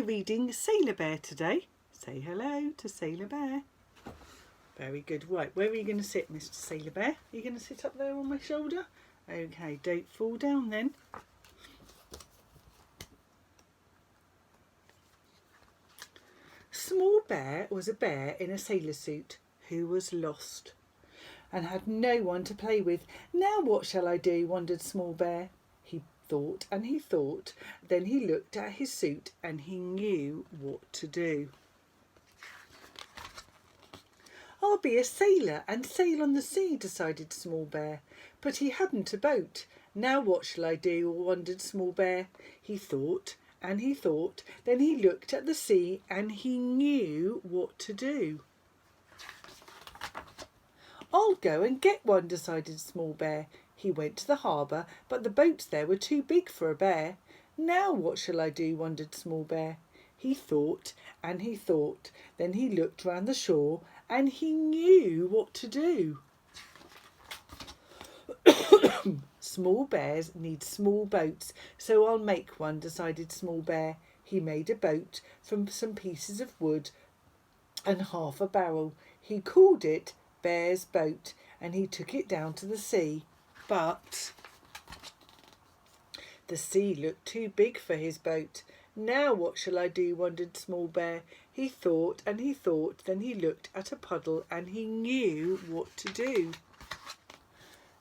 reading Sailor Bear today. Say hello to Sailor Bear. Very good. Right, where are you going to sit, Mr. Sailor Bear? Are you going to sit up there on my shoulder? Okay, don't fall down then. Small Bear was a bear in a sailor suit who was lost and had no one to play with. Now what shall I do? Wondered Small Bear. He thought and he thought. Then he looked at his suit and he knew what to do. I'll be a sailor and sail on the sea, decided Small Bear. But he hadn't a boat. Now what shall I do? Wondered Small Bear. He thought and he thought. Then he looked at the sea and he knew what to do. I'll go and get one, decided Small Bear. He went to the harbour, but the boats there were too big for a bear. Now what shall I do? Wondered Small Bear. He thought and he thought. Then he looked round the shore and he knew what to do. Small bears need small boats, so I'll make one, decided Small Bear. He made a boat from some pieces of wood and half a barrel. He called it Bear's Boat and he took it down to the sea. But the sea looked too big for his boat. Now what shall I do? Wondered Small Bear. He thought and he thought. Then he looked at a puddle and he knew what to do.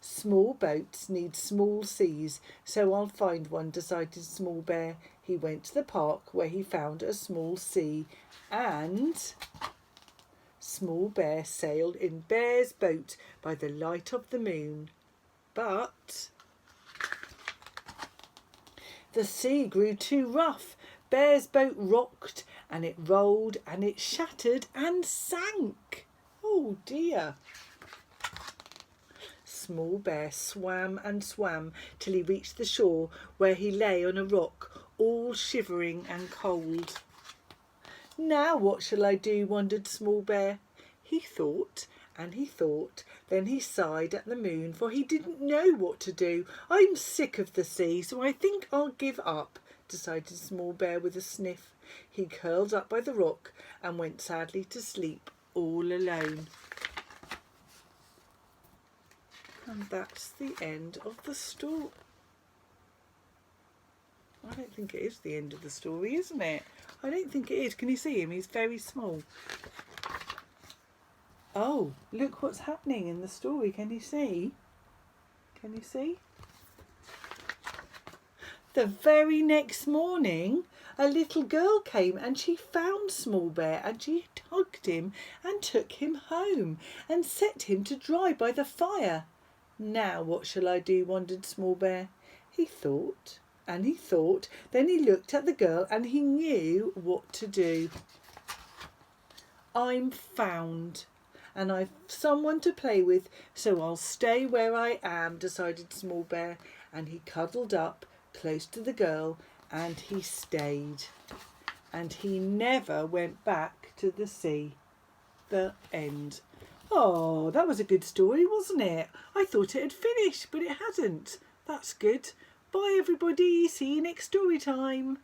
Small boats need small seas, so I'll find one, decided Small Bear. He went to the park where he found a small sea and Small Bear sailed in Bear's boat by the light of the moon. But the sea grew too rough. Bear's boat rocked and it rolled and it shattered and sank. Oh dear. Small Bear swam and swam till he reached the shore, where he lay on a rock, all shivering and cold. Now what shall I do? Wondered Small Bear. He thought and he thought. Then he sighed at the moon, for he didn't know what to do. I'm sick of the sea, so I think I'll give up, decided Small Bear with a sniff. He curled up by the rock and went sadly to sleep all alone. And that's the end of the story. I don't think it is the end of the story, isn't it? I don't think it is. Can you see him? He's very small. Oh, look what's happening in the story. Can you see? Can you see? The very next morning, a little girl came and she found Small Bear and she hugged him and took him home and set him to dry by the fire. Now what shall I do? Wondered Small Bear. He thought and he thought. Then he looked at the girl and he knew what to do. I'm found and I've someone to play with, so I'll stay where I am, decided Small Bear. And he cuddled up close to the girl and he stayed. And he never went back to the sea. The end. Oh, that was a good story, wasn't it? I thought it had finished, but it hadn't. That's good. Bye, everybody. See you next story time.